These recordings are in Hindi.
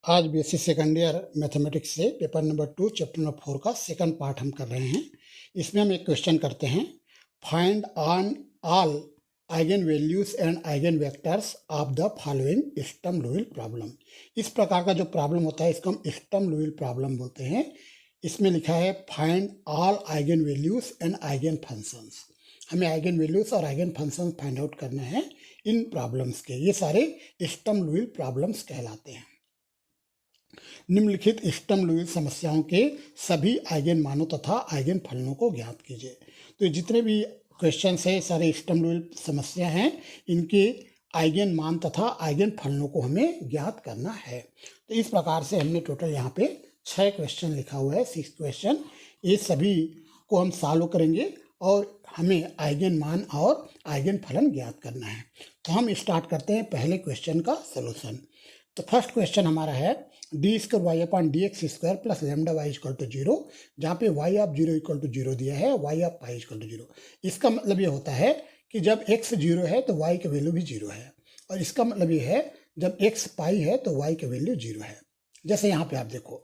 आज बीएससी सेकंड ईयर मैथमेटिक्स से पेपर नंबर 2 चैप्टर नंबर 4 का सेकंड पार्ट हम कर रहे हैं। इसमें हम एक क्वेश्चन करते हैं, find on all eigenvalues and eigenvectors of the following Sturm Liouville problem. इस प्रकार का जो प्रॉब्लम होता है इसको हम स्टर्म लुइल प्रॉब्लम बोलते हैं। इसमें लिखा है find all eigenvalues and eigen functions. हमें आइगन वैल्यूज और आइगन फंक्शन फाइंड आउट करना है इन प्रॉब्लम्स के। ये सारे स्टर्म लुइल प्रॉब्लम्स कहलाते हैं। निम्नलिखित स्टर्म लुइल समस्याओं के सभी आइगन मानों तथा आइगन फलनों को ज्ञात कीजिए। तो जितने भी क्वेश्चन है सारे स्टर्म लुइल समस्या हैं, इनके आइगन मान तथा आइगन फलनों को हमें ज्ञात करना है। तो इस प्रकार से हमने टोटल यहाँ पे 6 क्वेश्चन लिखा हुआ है, 6 क्वेश्चन। ये सभी को हम सॉल्व करेंगे और हमें आइगन मान और आइगन फलन ज्ञात करना है। तो हम स्टार्ट करते हैं पहले क्वेश्चन का सोल्यूशन। तो फर्स्ट क्वेश्चन हमारा है D square Y upon D x square plus lambda Y equal to 0, जहाँ पे वाई ऑफ 0 इक्वल टू 0 दिया है, Y of pi equal to 0। इसका मतलब ये होता है कि जब x 0 है तो y की वैल्यू भी 0 है, और इसका मतलब ये है जब x पाई है तो y की वैल्यू 0 है। जैसे यहाँ पे आप देखो,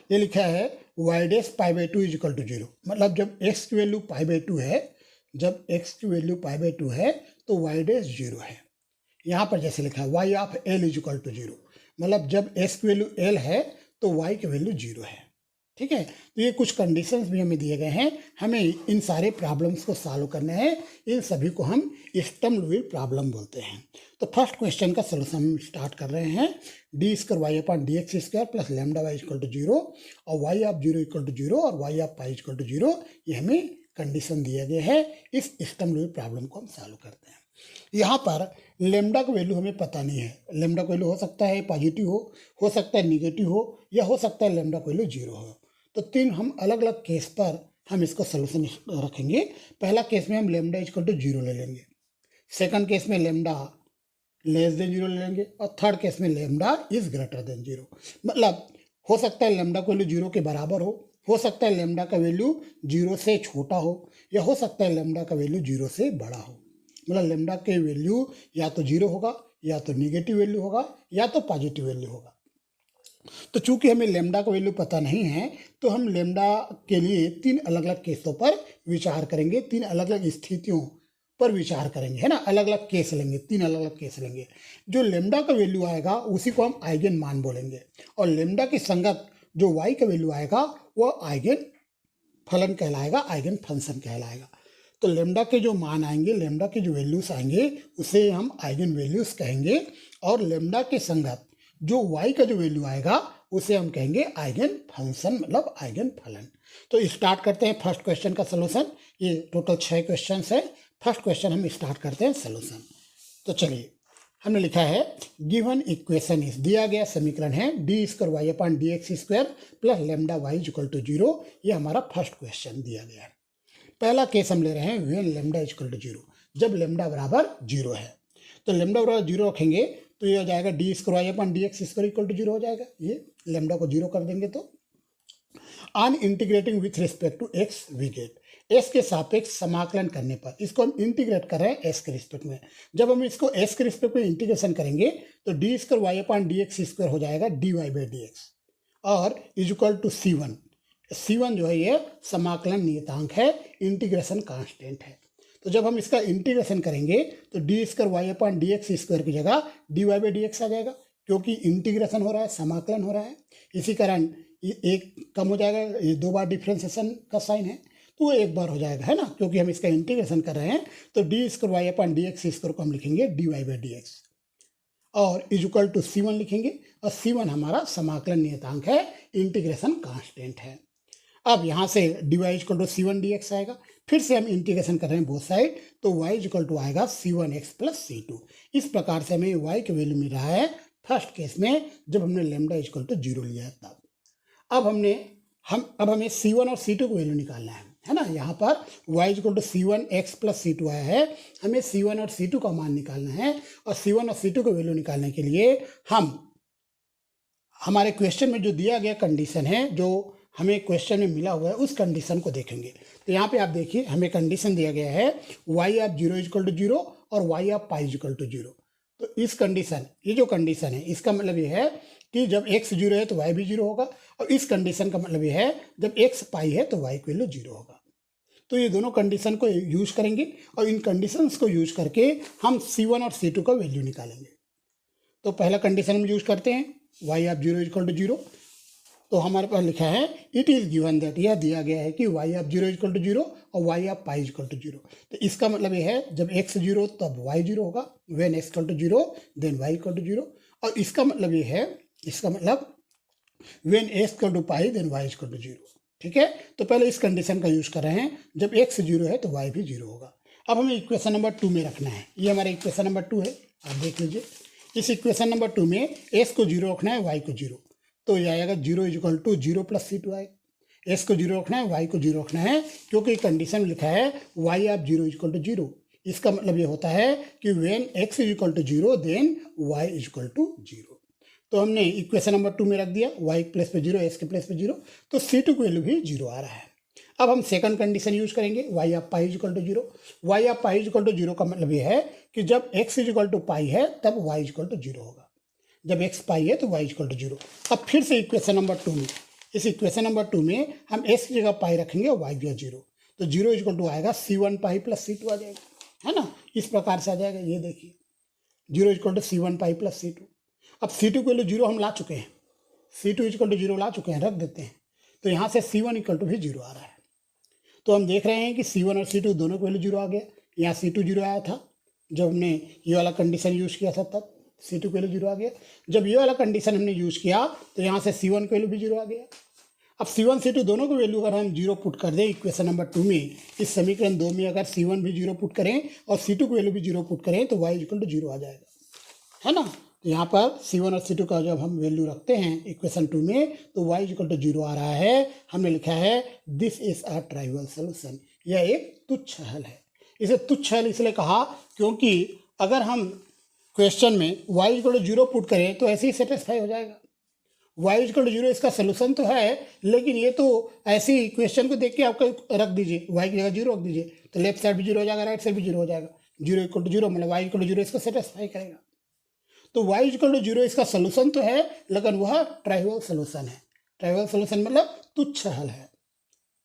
ये लिखा है y dash pi by 2 is equal to 0, मतलब जब x की वैल्यू पाई बाई 2 है, जब x की वैल्यू पाई बाई 2 है तो वाई डैश 0 है। यहाँ पर जैसे लिखा है Y of L is equal to 0, मतलब जब एस की वैल्यू एल है तो वाई की वैल्यू 0 है। ठीक है, तो ये कुछ कंडीशंस भी हमें दिए गए हैं, हमें इन सारे प्रॉब्लम्स को सॉल्व करना है। इन सभी को हम स्टर्म लुइल प्रॉब्लम बोलते हैं। तो फर्स्ट क्वेश्चन का सोल्यूशन हम स्टार्ट कर रहे हैं। D square Y upon D x square plus lambda Y equal to 0 और वाई ऑफ 0 इक्वल टू 0 और y of pi equal to 0, ये हमें कंडीशन दिया गया है। इस स्टर्म लुइल प्रॉब्लम को हम सॉल्व करते हैं। यहाँ पर लेमडा का वैल्यू हमें पता नहीं है। लेमडा का वैल्यू हो सकता है पॉजिटिव हो सकता है निगेटिव हो, या हो सकता है लेमडा का वैल्यू 0 हो। तो 3 हम अलग अलग केस पर हम इसको सोल्यूशन रखेंगे। पहला केस में हम लेमडा इक्वल टू 0 ले लेंगे, सेकंड केस में लेमडा लेस देन 0 ले लेंगे, और थर्ड केस में लेमडा इज ग्रेटर देन 0। मतलब हो सकता है लेमडा का वैल्यू 0 के बराबर हो सकता है लेमडा का वैल्यू 0 से छोटा हो, या हो सकता है लेमडा का वैल्यू 0 से बड़ा हो। मतलब लेमडा के वैल्यू या तो 0 होगा, या तो निगेटिव वैल्यू होगा, या तो पॉजिटिव वैल्यू होगा। तो चूंकि हमें लेमडा का वैल्यू पता नहीं है, तो हम लेमडा के लिए 3 अलग अलग केसों पर विचार करेंगे, 3 अलग अलग स्थितियों पर विचार करेंगे, है ना। अलग अलग केस लेंगे, 3 अलग अलग केस लेंगे। जो लेमडा का वैल्यू आएगा उसी को हम आइगन मान बोलेंगे, और लेमडा के संगत जो वाई का वैल्यू आएगा वो आइगन फलन कहलाएगा, आइगन फंक्शन कहलाएगा। तो लेमडा के जो मान आएंगे, लेमडा के जो वैल्यूज आएंगे उसे हम आइगन वैल्यूज कहेंगे, और लेमडा के संगत जो वाई का जो वैल्यू आएगा उसे हम कहेंगे आइगन फंक्शन, मतलब आइगन फलन। तो स्टार्ट करते हैं फर्स्ट क्वेश्चन का सोल्यूशन। ये टोटल 6 क्वेश्चन है। फर्स्ट क्वेश्चन हम स्टार्ट करते हैं सोल्यूशन। तो चलिए, हमने लिखा है गिवन इक्वेशन इज, दिया गया समीकरण है D square Y upon D x square plus lambda Y equal to 0। ये हमारा फर्स्ट क्वेश्चन दिया गया है। पहला केस हम ले रहे हैं व्हेन लेमडा इक्वल टू 0, जब लेमडा बराबर 0 है। तो लेमडा बराबर 0 रखेंगे तो ये हो जाएगा d square Y upon D x square equal to 0 हो जाएगा। ये लेमडा को 0 कर देंगे तो on integrating with respect to x we get, एस के सापेक्ष समाकलन करने पर, इसको हम इंटीग्रेट कर रहे हैं एस के रिस्पेक्ट में। जब हम इसको एस के रिस्पेक्ट में इंटीग्रेशन करेंगे तो d square Y upon D x square हो जाएगा d y by d x, और is equal to C1। C1 जो है ये समाकलन नियतांक है, इंटीग्रेशन कांस्टेंट है। तो जब हम इसका इंटीग्रेशन करेंगे तो d square Y upon D x square की जगह d y by d x आ जाएगा, क्योंकि इंटीग्रेशन हो रहा है, समाकलन हो रहा है। इसी कारण ये एक कम हो जाएगा, ये 2 बार डिफ्रेंसिएशन का साइन है तो वो 1 बार हो जाएगा, है ना, क्योंकि हम इसका इंटीग्रेशन कर रहे हैं। तो d square Y upon D x square को हम लिखेंगे d y by d x, और इज इक्वल टू C1 लिखेंगे, और C1 हमारा समाकलन नियतांक है, इंटीग्रेशन कांस्टेंट है। अब यहाँ से dy equal to C1 dx आएगा, फिर से हम इंटीग्रेशन कर रहे हैं बोथ साइड, तो y इक्वल टू आएगा C1x प्लस C2। इस प्रकार से हमें y की वैल्यू मिल रहा है फर्स्ट केस में, जब हमने लेमडा इक्वल टू 0 लिया है तब। अब हमें C1 और C2 की वैल्यू निकालना है ना। यहाँ पर y equal to C1x plus C2 आया है, हमें C1 और C2 का मान निकालना है, और C1 और C2 की वैल्यू निकालने के लिए हम हमारे क्वेश्चन में जो दिया गया कंडीशन है, जो हमें क्वेश्चन में मिला हुआ है, उस कंडीशन को देखेंगे। तो यहाँ पे आप देखिए, हमें कंडीशन दिया गया है y ऑफ 0 इक्वल टू 0 और y of pi equal to 0। तो इस कंडीशन, ये जो कंडीशन है इसका मतलब ये है कि जब x 0 है तो y भी 0 होगा, और इस कंडीशन का मतलब ये है जब x पाई है तो y की वैल्यू 0 होगा। तो ये दोनों कंडीशन को यूज करेंगे और इन कंडीशंस को यूज करके हम C1 और C2 का वैल्यू निकालेंगे। तो पहला कंडीशन हम यूज करते हैं y ऑफ 0 इक्वल टू 0। तो हमारे पास लिखा है इट इज गिवन दैट, यह दिया गया है कि y ऑफ 0 इक्वल टू 0 और y of pi equal to 0। तो इसका मतलब ये है जब x 0 तब y 0 होगा, when x equal to 0 then y equal to 0। और इसका मतलब ये है, इसका मतलब when x equal to pi then y equal to 0। ठीक है, तो पहले इस कंडीशन का यूज कर रहे हैं, जब x 0 है तो y भी 0 होगा। अब हमें इक्वेशन नंबर 2 में रखना है, ये हमारा इक्वेशन नंबर 2 है, आप देख लीजिए। इस इक्वेशन नंबर 2 में x को 0 रखना है, y को 0, तो ये आएगा 0 इक्वल टू 0 प्लस C2 आएगा। x को 0 रखना है, y को 0 रखना है, क्योंकि कंडीशन लिखा है y ऑफ 0 इक्वल टू 0। इसका मतलब ये होता है कि when x is equal to 0 then y is equal to 0। तो हमने इक्वेशन नंबर 2 में रख दिया y प्लेस पे 0, x के प्लेस पे 0, तो C2 की वैल्यू भी 0 आ रहा है। अब हम सेकंड कंडीशन यूज करेंगे y of pi is equal to 0। y of pi is equal to 0 का मतलब ये है कि जब x is equal to pi है तब y इज इक्वल टू 0 होगा, जब x पाई है तो y इज इक्वल टू 0। अब फिर से इक्वेशन नंबर 2 में, इस इक्वेशन नंबर 2 में हम x की जगह पाई रखेंगे और y की जगह 0, तो 0 इज इक्वल टू आएगा C1 पाई प्लस C2 आ जाएगा, है ना, इस प्रकार से आ जाएगा। ये देखिए 0 equal to C1 pi plus C2। अब C2 की वैल्यू 0 हम ला चुके हैं, C2 इक्वल टू 0 ला चुके हैं, रख देते हैं, तो यहाँ से C1 इक्वल टू भी 0 आ रहा है। तो हम देख रहे हैं कि C1 और C2 दोनों की वैल्यू 0 आ गया। यहाँ C2 0 आया था जब हमने ये वाला कंडीशन यूज किया था, तब C2 की वैल्यू 0 आ गया। जब ये वाला कंडीशन हमने यूज किया तो यहाँ से C1 की वैल्यू भी 0 आ गया। अब C1 C2 दोनों की वैल्यू अगर हम 0 पुट कर दें इक्वेशन नंबर 2 में, इस समीकरण 2 में अगर C1 भी 0 पुट करें और C2 की वैल्यू भी 0 पुट करें तो y इक्वल टू 0 आ जाएगा, है ना। तो यहाँ पर C1 और C2 का जब हम वैल्यू रखते हैं इक्वेशन 2 में तो y इक्वल टू 0 आ रहा है। हमने लिखा है this is a trivial solution, यह एक तुच्छ हल है। इसे तुच्छ हल इसलिए कहा क्योंकि अगर हम क्वेश्चन में y इक्वल टू 0 पुट करें तो ऐसे ही सेटिस्फाई हो जाएगा। y इक्वल टू 0 इसका सोल्यूशन तो है, लेकिन ये तो ऐसे ही क्वेश्चन को देख के आपको रख दीजिए, y की जगह 0 रख दीजिए, तो लेफ्ट साइड भी 0 हो जाएगा, राइट साइड भी 0 हो जाएगा। 0 इक्वल टू 0 मतलब y इक्वल टू 0 इसको सेटिस्फाई करेगा। तो y इक्वल टू 0 इसका सोल्यूशन तो है, लेकिन वह ट्राइवल सोल्यूशन है। ट्राइवल सोल्यूशन मतलब तुच्छ हल है,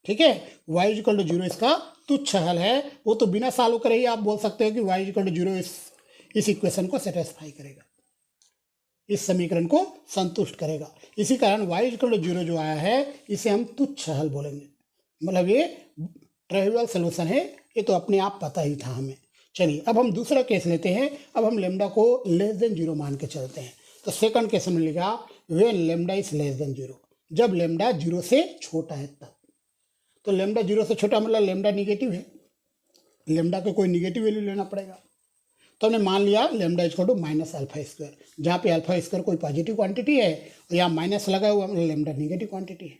ठीक है। y इक्वल टू 0 इसका तुच्छ हल है, वो तो बिना सॉल्व करे ही आप बोल सकते हो कि y इक्वल टू 0 इस इक्वेशन को सेटिस्फाई करेगा, इस समीकरण को संतुष्ट करेगा। इसी कारण y इक्वल टू 0 जो आया है इसे हम तुच्छ हल बोलेंगे, मतलब ये ट्राइवल सोल्यूशन है, ये तो अपने आप पता ही था हमें। चलिए अब हम दूसरा केस लेते हैं। अब हम लेमडा को लेस देन 0 मान के चलते हैं। तो सेकंड केस में लिखा when lambda is less than 0, जब लेमडा 0 से छोटा है तब। तो लेमडा 0 से छोटा मतलब लेमडा निगेटिव है, लेमडा को कोई निगेटिव वैल्यू लेना पड़ेगा। तो हमने मान लिया lambda equal to minus alpha square, जहाँ पे अल्फा स्क्वायर कोई पॉजिटिव क्वांटिटी है और यहाँ माइनस लगा हुआ मतलब लेमडा निगेटिव क्वांटिटी है।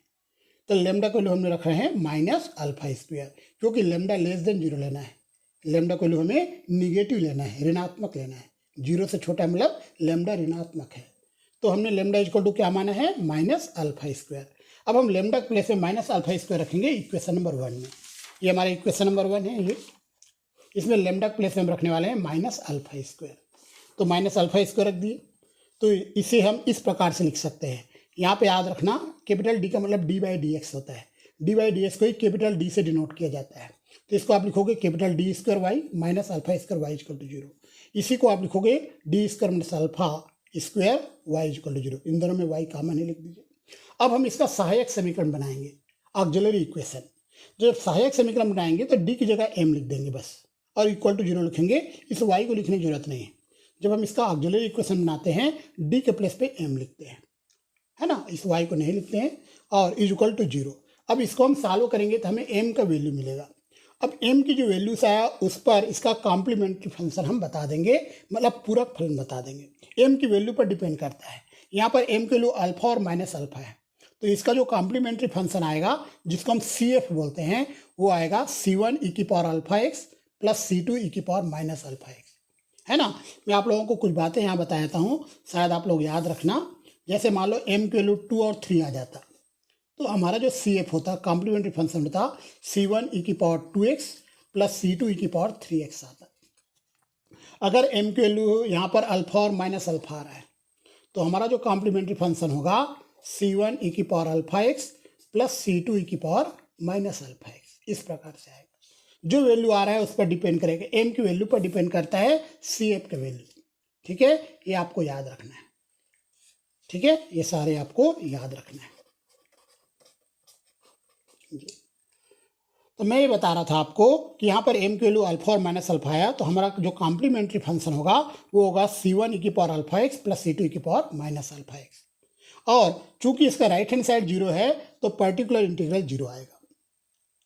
तो लेमडा को हमने रख रहे हैं माइनस अल्फा स्क्वायर, क्योंकि लेमडा लेस देन 0 लेना है, लेमडा को हमें निगेटिव लेना है, ऋणात्मक लेना है। 0 से छोटा मतलब लेमडा ऋणात्मक है, तो हमने लेमडा इक्वल टू क्या माना है माइनस अल्फा स्क्वायर। अब हम लेमडा के प्लेस में माइनस अल्फा स्क्वायर रखेंगे इक्वेशन नंबर 1 में। ये हमारा इक्वेशन नंबर 1 है, ये इसमें लेमडा के प्लेस में हम रखने वाले हैं माइनस अल्फा स्क्वायर। तो माइनस अल्फा स्क्वायर रख दिए, तो इसे हम इस प्रकार से लिख सकते हैं। यहाँ पे याद रखना कैपिटल डी का मतलब डी बाई डी एक्स होता है, डी बाई डी एक्स को ही कैपिटल डी से डिनोट किया जाता है। तो इसको आप लिखोगे capital D square y minus alpha square y equal to 0। इसी को आप लिखोगे D square minus alpha square y equal to 0। इन दोनों में वाई कॉमन ही लिख दीजिए। अब हम इसका सहायक समीकरण बनाएंगे, ऑक्सिलरी इक्वेशन। जब सहायक समीकरण बनाएंगे तो डी की जगह एम लिख देंगे बस, और इक्वल टू 0 लिखेंगे। इस वाई को लिखने की जरूरत नहीं है। जब हम इसका ऑक्सिलरी इक्वेशन बनाते हैं डी के प्लेस पे एम लिखते हैं, है ना, इस वाई को नहीं लिखते हैं, और इज इक्वल टू 0। अब इसको हम सॉल्व करेंगे तो हमें एम का वैल्यू मिलेगा। अब m की जो वैल्यूज आया उस पर इसका कॉम्प्लीमेंट्री फंक्शन हम बता देंगे, मतलब पूरक फलन बता देंगे। m की वैल्यू पर डिपेंड करता है। यहाँ पर m की वैल्यू अल्फा और माइनस अल्फा है, तो इसका जो कॉम्प्लीमेंट्री फंक्शन आएगा जिसको हम CF बोलते हैं वो आएगा C1 e की power alpha x plus C2 e की पावर माइनस अल्फा एक्स, है ना। मैं आप लोगों को कुछ बातें यहाँ बता देता हूँ, शायद आप लोग याद रखना। जैसे मान लो m की वैल्यू 2 और 3 आ जाता, तो हमारा जो CF होता कॉम्प्लीमेंट्री फंक्शन होता C1 e की power 2x plus C2 e की पावर 3x आता। अगर एम की वैल्यू यहाँ पर अल्फा और माइनस अल्फा आ रहा है तो हमारा जो कॉम्प्लीमेंट्री फंक्शन होगा c1 ई की power alpha x plus c2 ई की पावर माइनस अल्फा एक्स, इस प्रकार से आएगा। जो वैल्यू आ रहा है उस पर डिपेंड करेगा, एम की वैल्यू पर डिपेंड करता है सी एफ का वैल्यू। ठीक है, ये आपको याद रखना है। ठीक है, ये सारे आपको याद रखना है। तो मैं ये बता रहा था आपको कि यहाँ पर m की वैल्यू अल्फा और माइनस अल्फा आया तो हमारा जो कॉम्प्लीमेंट्री फंक्शन होगा वो होगा c1 ई की power alpha x plus c2 ई की पावर माइनस अल्फा एक्स। और चूंकि इसका राइट हैंड साइड जीरो है तो पर्टिकुलर इंटीग्रल जीरो आएगा।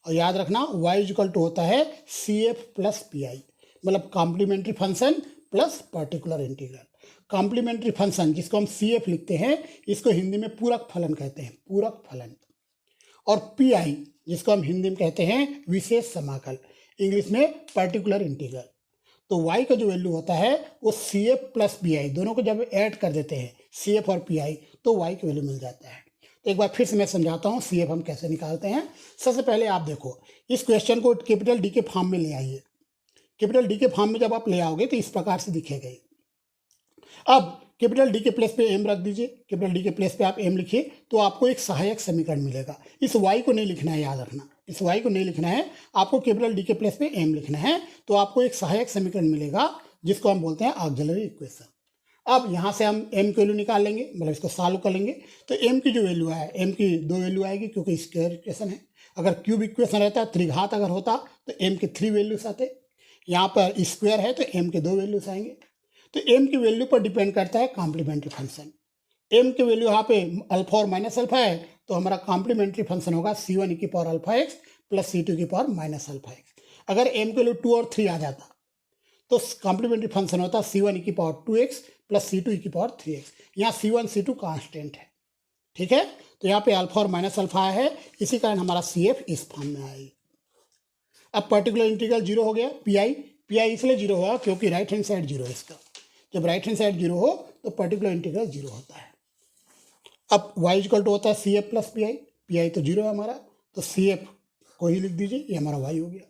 और याद रखना y इक्वल टू होता है C F plus P I, मतलब complementary function plus particular integral. Complementary function जिसको हम सी एफ लिखते हैं इसको हिंदी में पूरक फलन कहते हैं, पूरक फलन। और पी आई जिसको हम हिंदी में कहते हैं विशेष समाकल, इंग्लिश में पर्टिकुलर इंटीग्रल। तो y का जो वैल्यू होता है वो C F plus P I, दोनों को जब ऐड कर देते हैं सी एफ और पी आई तो y की वैल्यू मिल जाता है। तो एक बार फिर से मैं समझाता हूँ सी एफ हम कैसे निकालते हैं। सबसे पहले आप देखो इस क्वेश्चन को कैपिटल डी के फॉर्म में ले आइए। कैपिटल डी के फॉर्म में जब आप ले आओगे तो इस प्रकार से दिखेगा। अब कैपिटल डी के प्लेस पे एम रख दीजिए, कैपिटल डी के प्लेस पे आप एम लिखिए तो आपको एक सहायक समीकरण मिलेगा। इस वाई को नहीं लिखना है, याद रखना इस वाई को नहीं लिखना है, आपको कैपिटल डी के प्लेस पे एम लिखना है। तो आपको एक सहायक समीकरण मिलेगा जिसको हम बोलते हैं ऑक्सिलरी इक्वेशन। अब यहाँ से हम m की वैल्यू निकाल लेंगे, मतलब इसको सॉल्व कर लेंगे। तो m की जो वैल्यू है, m की दो वैल्यू आएगी क्योंकि स्क्वायर इक्वेशन है। अगर क्यूब इक्वेशन रहता, त्रिघात अगर होता तो m के 3 वैल्यूज आते। यहाँ पर स्क्वायर है तो m के 2 वैल्यूज आएंगे। तो m की वैल्यू पर डिपेंड करता है कॉम्प्लीमेंट्री फंक्शन। m की वैल्यू यहाँ पे अल्फा और माइनस अल्फा है तो हमारा कॉम्प्लीमेंट्री फंक्शन होगा c1 ई की power alpha x plus c2 की पावर माइनस अल्फा एक्स। अगर m की वैल्यू 2 और 3 आ जाता तो कॉम्प्लीमेंट्री फंक्शन होता c1 ई की पावर 2x प्लस c2 ई की पावर 3x। यहाँ c1 c2 कांस्टेंट है। ठीक है, तो यहाँ पे अल्फा और माइनस अल्फा है, इसी कारण हमारा CF इस फॉर्म में आएगी। अब पर्टिकुलर इंटीग्रल जीरो हो गया। पी आई इसलिए जीरो हुआ क्योंकि राइट हैंड साइड जीरो है इसका। जब राइट हैंड साइड जीरो हो तो पर्टिकुलर इंटीग्रल जीरो होता है। अब y इक्वल टू होता है C F plus P I तो जीरो है हमारा, तो CF को ही लिख दीजिए, ये हमारा y हो गया।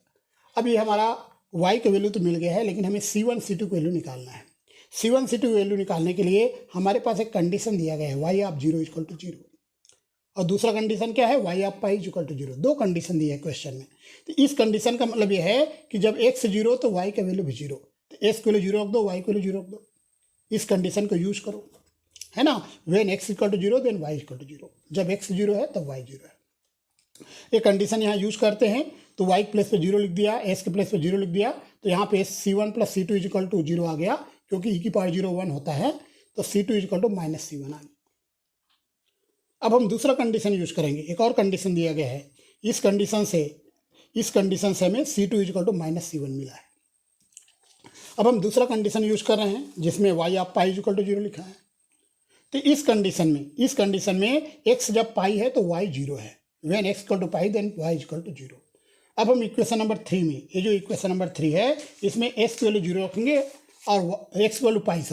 अब ये हमारा y का वैल्यू तो मिल गया है, लेकिन हमें C1 C2 की वैल्यू निकालना है। C1 C2 की वैल्यू निकालने के लिए हमारे पास एक कंडीशन दिया गया है y of zero equal to zero, और दूसरा कंडीशन क्या है y of pi equal to zero. दो कंडीशन दी है क्वेश्चन में। तो इस कंडीशन का मतलब ये है कि जब x जीरो तो y का वैल्यू भी जीरो, तो x को वैल्यू जीरो रख दो, y को वैल्यू जीरो रख दो। इस कंडीशन को यूज करो, है ना। When x equal to zero then y equal to zero, जब x जीरो है तब y जीरो है। ये कंडीशन यहाँ यूज करते हैं तो y के प्लेस पे जीरो लिख दिया, s के प्लेस पे जीरो लिख दिया, तो यहाँ पे C1 plus C2 equal to zero आ गया, क्योंकि e की पावर जीरो 1 होता है, तो C2 equal to minus C1 आ गया। अब हम दूसरा कंडीशन यूज करेंगे। एक और कंडीशन दिया गया है, इस कंडीशन से हमें C2 equal to minus C1 मिला है। अब हम दूसरा कंडीशन यूज कर रहे हैं जिसमें y of pi equal to zero लिखा है। तो इस कंडीशन में x जब पाई है तो y जीरो है। When x equal to pi then y equal to zero. अब हम इक्वेशन नंबर 3 में, ये जो इक्वेशन नंबर 3 है इसमें s की वैल्यू जीरो रखेंगे और x की वैल्यू पाई, s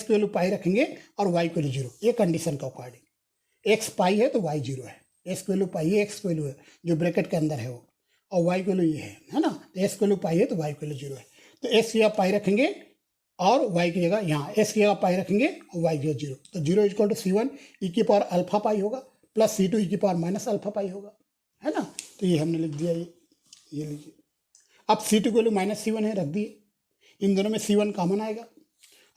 की वैल्यू पाई रखेंगे और y की वैल्यू जीरो। ये कंडीशन का अकॉर्डिंग x पाई है तो y जीरो है, s की वैल्यू पाई है, x की वैल्यू है जो ब्रैकेट के अंदर है वो, और y की वैल्यू ये है ना। तो s की वैल्यू पाई है तो y की वैल्यू जीरो है, तो s की जगह पाई रखेंगे और y की जगह यहाँ s की जगह पाई रखेंगे और y की जगह जीरो। तो जीरो इक्वल टू C1 ई की पावर अल्फा पाई होगा प्लस C2 ई की पावर माइनस अल्फा पाई होगा, है ना। तो ये हमने लिख दिया, ये लीजिए। अब C2 की वैल्यू माइनस C1 है, रख दिए। इन दोनों में C1 कॉमन आएगा।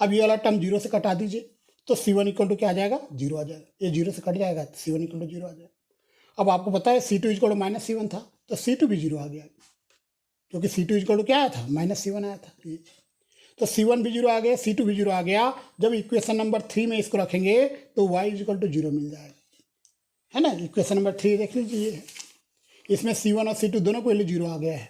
अब ये वाला टर्म जीरो से कटा दीजिए तो C1 इक्वल टू क्या आ जाएगा, जीरो आ जाएगा। ये जीरो से कट जाएगा तो C1 इक्वल टू जीरो आ जाएगा। अब आपको पता है C2 equal to minus C1 था तो C2 भी जीरो आ गया, क्योंकि C2 इक्वल टू क्या आया था, माइनस C1 आया था। तो C1 भी जीरो आ गया, C2 भी जीरो आ गया। जब इक्वेशन नंबर 3 में इसको रखेंगे तो y इक्वल टू जीरो मिल जाएगा, है ना। इक्वेशन नंबर 3 देख लीजिए, इसमें C1 और C2 दोनों को वैल्यू जीरो आ गया है,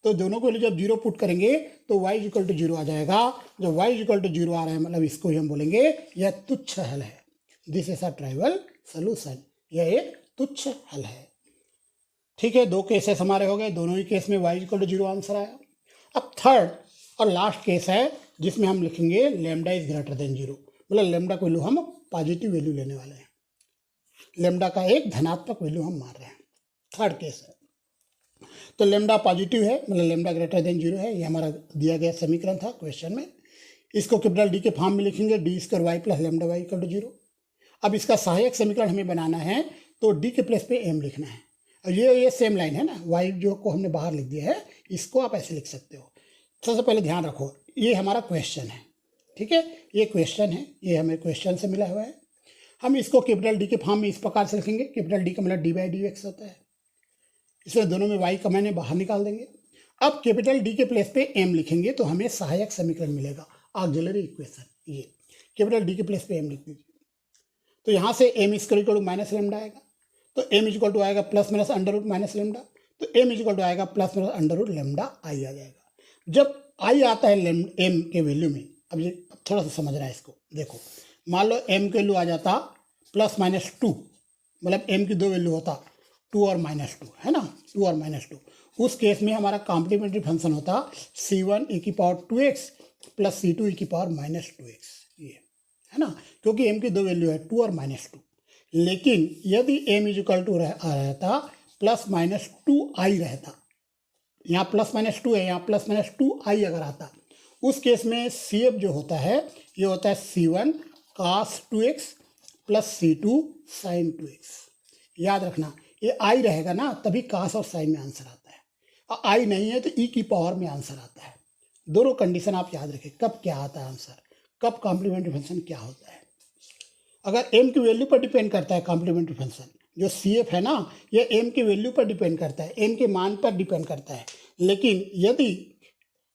तो दोनों को वैल्यू जब जीरो पुट करेंगे तो y इक्वल टू जीरो आ जाएगा। जब y इक्वल टू जीरो आ रहा है मतलब इसको ही हम बोलेंगे यह तुच्छ हल है। This is a trivial solution, यह एक तुच्छ हल है। ठीक है, दो केसेस हमारे हो गए, दोनों ही केस में y equal to zero answer आया। अब थर्ड और लास्ट केस है जिसमें हम लिखेंगे lambda is greater than zero, मतलब लैम्डा को वैल्यू हम पॉजिटिव वैल्यू लेने वाले हैं, लैम्डा का एक धनात्मक वैल्यू हम मान रहे हैं। थर्ड केस है तो लैम्डा पॉजिटिव है, मतलब लैम्डा ग्रेटर देन जीरो है, ये हमारा दिया गया समीकरण था क्वेश्चन में। इसको कैपिटल डी के फॉर्म में लिखेंगे, d square y plus lambda Y equal to 0। अब इसका सहायक समीकरण हमें बनाना है तो डी के प्लेस पे एम लिखना है। और ये सेम लाइन है ना, वाई जो को हमने बाहर लिख दिया है, इसको आप ऐसे लिख सकते हो। सबसे पहले ध्यान रखो, ये हमारा क्वेश्चन है, ठीक है, ये क्वेश्चन है, ये हमें क्वेश्चन से मिला हुआ है। हम इसको कैपिटल डी के फॉर्म में इस प्रकार से लिखेंगे, कैपिटल डी का मतलब डी बाई डी एक्स होता है, इसमें दोनों में वाई का मैंने बाहर निकाल देंगे। अब कैपिटल डी के प्लेस पे एम लिखेंगे तो हमें सहायक समीकरण मिलेगा, ऑक्सिलरी इक्वेशन। ये कैपिटल डी के प्लेस पे एम लिख दीजिए, तो यहाँ से m equal to minus lambda आएगा, तो एम इक्वल टू आएगा plus minus under root minus lambda, तो एम इक्वल टू आएगा plus minus under root lambda i आ जाएगा। जब आई आता है एम के वैल्यू में, अब ये थोड़ा सा समझना है इसको, देखो मान लो एम के वैल्यू आ जाता प्लस माइनस 2, मतलब एम की दो वैल्यू होता 2 और -2, है ना, 2 और -2। उस केस में हमारा कॉम्प्लीमेंट्री फंक्शन होता c1 e की power 2x plus c2 e की पावर -2x, ये है ना, क्योंकि m की दो वैल्यू है 2 और -2। लेकिन यदि m इक्वल टू रहता प्लस माइनस 2i रहता, यहाँ प्लस माइनस 2 है, यहाँ प्लस माइनस 2i अगर आता, उस केस में CF जो होता है ये होता है c1 cos 2x plus c2 sin 2x। याद रखना ये आई रहेगा ना तभी कास और साइन में आंसर आता है, और आई नहीं है तो ई की पावर में आंसर आता है। दोनों कंडीशन आप याद रखें, कब क्या आता है आंसर, कब कॉम्प्लीमेंट्री फंक्शन क्या होता है। अगर एम की वैल्यू पर डिपेंड करता है कॉम्प्लीमेंट्री फंक्शन, जो CF है ना ये एम की वैल्यू पर डिपेंड करता है, एम के मान पर डिपेंड करता है। लेकिन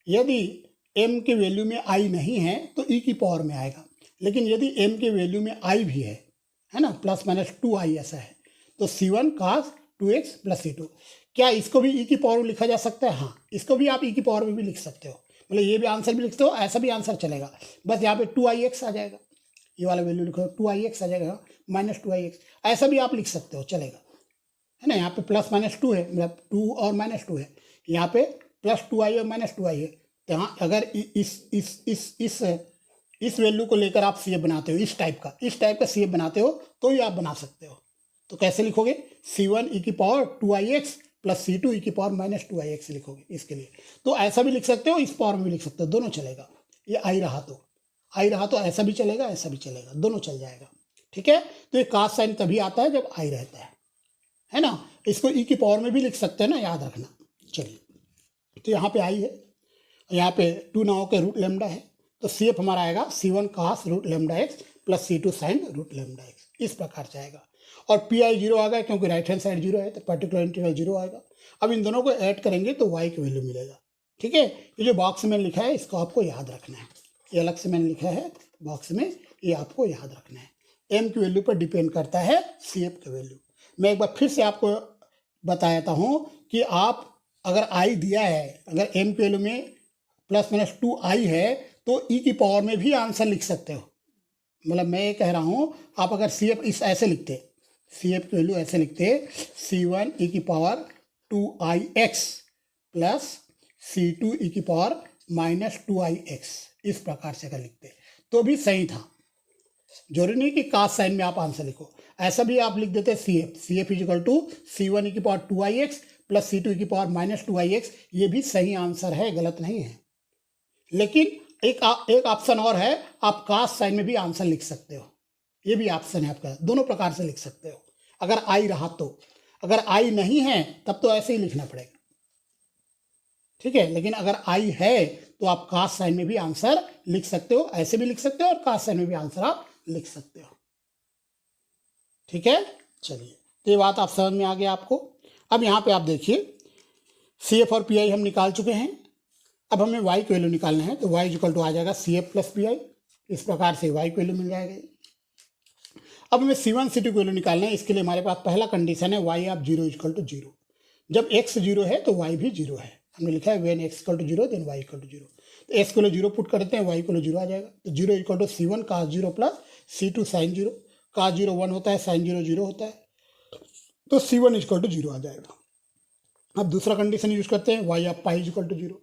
यदि एम के वैल्यू में आई नहीं है तो ई की पावर में आएगा, लेकिन यदि एम के वैल्यू में आई भी है ना, प्लस माइनस 2i ऐसा है, तो c1 cos 2x plus c2। क्या इसको भी ई की पावर में लिखा जा सकता है? हाँ, इसको भी आप ई की पावर में भी लिख सकते हो, मतलब ये भी आंसर भी लिखते हो, ऐसा भी आंसर चलेगा, बस यहाँ पे 2ix आ जाएगा, ये वाला वैल्यू लिखो 2ix आ जाएगा, -2ix ऐसा भी आप लिख सकते हो, चलेगा, है ना। यहाँ पे प्लस माइनस 2 है, मतलब 2 और -2 है, यहाँ पे प्लस 2i और -2i है। तो यहाँ अगर इस वैल्यू को लेकर आप CF बनाते हो, इस टाइप का CF बनाते हो तो ये आप बना सकते हो। तो कैसे लिखोगे, c1 e की power 2ix plus c2 e की पावर -2ix लिखोगे इसके लिए। तो ऐसा भी लिख सकते हो, इस पावर में भी लिख सकते हो, दोनों चलेगा। ये आई रहा तो ऐसा भी चलेगा, ऐसा भी चलेगा, दोनों चल जाएगा, ठीक है। तो ये कास्ट साइन तभी आता है जब आई रहता है ना। इसको ई की पावर में भी लिख सकते हैं ना, याद रखना। चलिए, तो यहाँ पे आई है, यहाँ पे 2 नाउ के रूट लेमडा है, तो CF हमारा आएगा c1 cos root lambda x plus c2 sine root lambda x, इस प्रकार से आएगा। और PI 0 आ गया, क्योंकि राइट हैंड साइड 0 है तो पर्टिकुलर इंटीग्रल 0 आएगा। अब इन दोनों को ऐड करेंगे तो y की वैल्यू मिलेगा, ठीक है। ये जो बॉक्स में लिखा है इसको आपको याद रखना है, ये अलग से मैंने लिखा है बॉक्स में, ये आपको याद रखना है। m की वैल्यू पर डिपेंड करता है CF की वैल्यू। मैं एक बार फिर से आपको बता देता हूँ कि आप अगर i दिया है, अगर m की वैल्यू में प्लस माइनस 2i है तो ई की पावर में भी आंसर लिख सकते हो। मतलब मैं ये कह रहा हूँ, आप अगर CF ऐसे लिखते, CF की वैल्यू ऐसे लिखते c1 e की power 2ix plus c2 e की पावर -2ix, इस प्रकार से अगर लिखते तो भी सही था। जरूरी नहीं कि कास्ट साइन में आप आंसर लिखो, ऐसा भी आप लिख देते CF equal to c1 e की power 2ix plus c2 e की पावर -2ix, ये भी सही आंसर है, गलत नहीं है। लेकिन एक ऑप्शन और है, आप कास्ट साइन में भी आंसर लिख सकते हो, ये भी ऑप्शन है आपका, दोनों प्रकार से लिख सकते हो अगर आई रहा तो। अगर आई नहीं है तब तो ऐसे ही लिखना पड़ेगा, ठीक है। लेकिन अगर आई है तो आप कास्ट साइन में भी आंसर लिख सकते हो, ऐसे भी लिख सकते हो और कास्ट साइन में भी आंसर आप लिख सकते हो, ठीक है। चलिए, तो ये बात आप समझ में आ गया आपको। अब यहाँ पे आप देखिए CF और PI हम निकाल चुके हैं, अब हमें y की वैल्यू निकालना है, तो y इक्वल टू आ जाएगा CF प्लस PI, इस प्रकार से y की वैल्यू मिल जाएगा। अब हमें C1 C2 की वैल्यू निकालना है, इसके लिए हमारे पास पहला कंडीशन है y ऑफ 0 इक्वल टू 0। जब x 0 है तो y भी 0 है, हमने लिखा है when x equal to 0 then y equal to 0। तो x को 0 पुट करते हैं, y इक्वल टू 0 आ जाएगा। तो 0 equal to c1 cos 0 plus c2 sin 0, cos 0 1 होता है, sin 0 0 होता है, तो c1 इक्वल टू 0 आ जाएगा। अब दूसरा कंडीशन यूज करते हैं, y of pi equal to 0।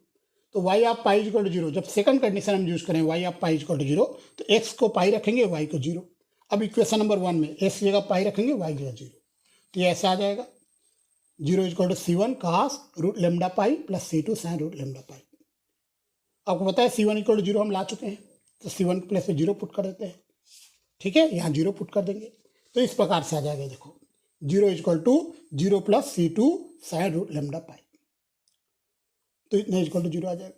तो y of pi equal to 0, जब सेकंड कंडीशन हम यूज करें y of pi equal to 0, तो x को पाई रखेंगे, y को 0। अब इक्वेशन नंबर 1 में x की जगह पाई रखेंगे, y की जगह 0, तो ये ऐसे आ जाएगा 0 equal to c1 cos root lambda pi plus c2 sin root lambda pi. आपको पता है c1 इक्वल टू 0 हम ला चुके हैं, तो C1 प्लस में 0 पुट कर देते हैं, ठीक है, यहाँ 0 पुट कर देंगे तो इस प्रकार से आ जाएगा, देखो 0 equal to 0 plus C2 sine root lambda pi, तो इतना इक्वल टू 0 आ जाएगा,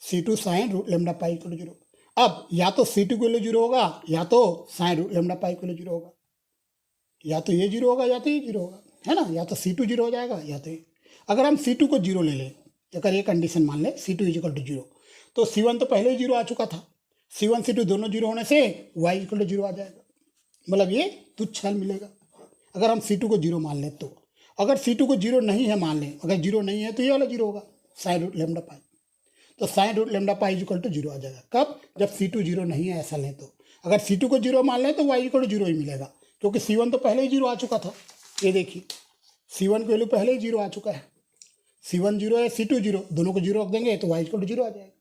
C2 sine root lambda pi equal to 0। अब या तो C2 की वैल्यू 0 होगा या तो साइन रूट लेमडा पाई की वैल्यू 0 होगा, या तो ये 0 होगा या तो ये 0 होगा, है ना, या तो C2 0 हो जाएगा या तो ये। अगर हम C2 को 0 ले लें, अगर ये कंडीशन मान लें C2 इक्वल टू 0, तो C1 तो पहले ही 0 आ चुका था, C1 C2 दोनों 0 होने से y इक्वल टू 0 आ जाएगा, मतलब ये तुच्छ हल मिलेगा। अगर हम C2 को 0 मान लें तो, अगर C2 को 0 नहीं है मान लें, अगर 0 नहीं है तो ये वाला 0 होगा, साइन रूट लेमडा पाई, तो sine root lambda pi equal to 0 आ जाएगा। कब? जब C2 0 नहीं है ऐसा लें तो। अगर C2 को 0 मान लें तो y इक्वल टू 0 ही मिलेगा, क्योंकि C1 तो पहले ही 0 आ चुका था। ये देखिए C1 की वैल्यू पहले ही 0 आ चुका है, C1 0 है, C2 0, दोनों को 0 रख देंगे तो y इक्वल टू 0 आ जाएगा,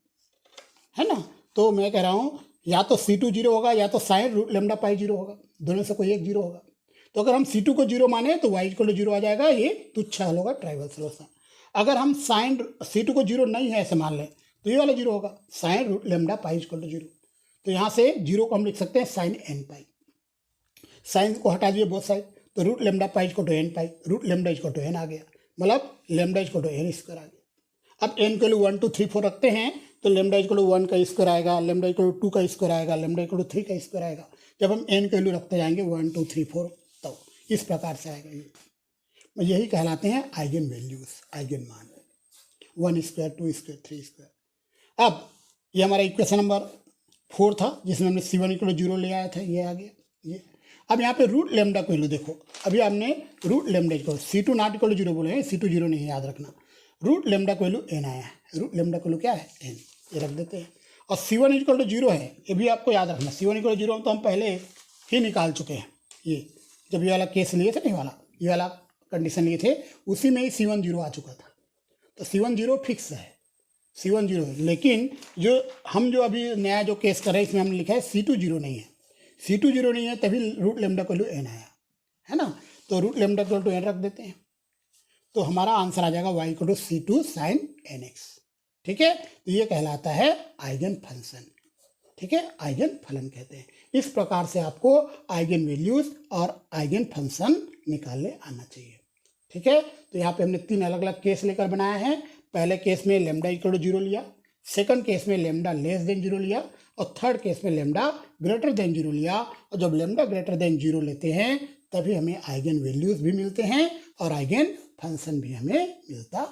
है ना। तो मैं कह रहा हूँ या तो C2 0 होगा या तो साइन रूट लेमडा पाई 0 होगा, दोनों से कोई एक 0 होगा। तो अगर हम C2 को 0 माने तो y इक्वल टू 0 आ जाएगा, ये तुच्छ हल होगा, ट्राइवल सॉल्यूशन। अगर हम साइन C2 को 0 नहीं है ऐसे मान लें तो ये वाला 0 होगा, sine root lambda pi equal to 0। तो यहाँ से 0 को हम लिख सकते हैं साइन एन पाई, साइन को हटा दिए बोथ साइड, तो root lambda pi equal to n pi, root lambda equal to n आ गया, मतलब lambda equal to n square आ गया। अब एन के लिए 1 2 3 4 रखते हैं तो लेमडा इक्वल टू 1 का स्क्वायर आएगा, लेमडा इक्वल टू 2 का स्क्वायर आएगा, लेमडा इक्वल टू 3 का स्क्वायर आएगा। जब हम एन के लिए रखते जाएंगे 1 2 3 4 तो इस प्रकार से आएगा। ये यही कहलाते हैं आइगन वैल्यूज, आइगन मान, 1 स्क्वायर 2 स्क्वायर 3 स्क्वायर। अब ये हमारा इक्वेशन नंबर 4 था जिसमें हमने C1 इक्वल टू 0 ले आया था, ये आ गया ये। अब यहाँ पे रूट लेमडा को वैल्यू देखो, अभी हमने root lambda equal C2 not equal to 0 बोले हैं, C2 0 नहीं है, याद रखना। रूट लेमडा को वैल्यू n आया है, रूट लेमडा को वैल्यू क्या है n, ये रख देते हैं। और C1 इक्वल टू 0 है, ये भी आपको याद रखना, C1 इक्वल टू 0 तो हम पहले ही निकाल चुके हैं। ये जब ये वाला केस लिए थे, नहीं वाला ये वाला कंडीशन लिए थे, उसी में ही C1 0 आ चुका था, तो C1 0 फिक्स है, C1 0 है। लेकिन जो अभी नया जो केस कर रहे हैं इसमें हमने लिखा है C2 0 नहीं है, C2 0 नहीं है तभी रूट लेमडा को वैल्यू n आया, है ना। तो रूट लेमडा को वैल्यू n रख देते हैं, तो हमारा आंसर आ जाएगा y equal to C2 sine nx, ठीक है। तो ये कहलाता है आइगन फंक्शन, ठीक है, आइगन फलन कहते हैं। इस प्रकार से आपको आइगन वैल्यूज और आइगन फंक्शन निकालने आना चाहिए, ठीक है। तो यहाँ पे हमने 3 अलग अलग केस लेकर बनाया है। पहले केस में लेमडा इक्वल टू 0 लिया, सेकंड केस में लेमडा लेस देन 0 लिया, और थर्ड केस में लेमडा ग्रेटर देन 0 लिया। और जब लेमडा ग्रेटर देन 0 लेते हैं तभी हमें आइगन वैल्यूज भी मिलते हैं और आइगन फंक्शन भी हमें मिलता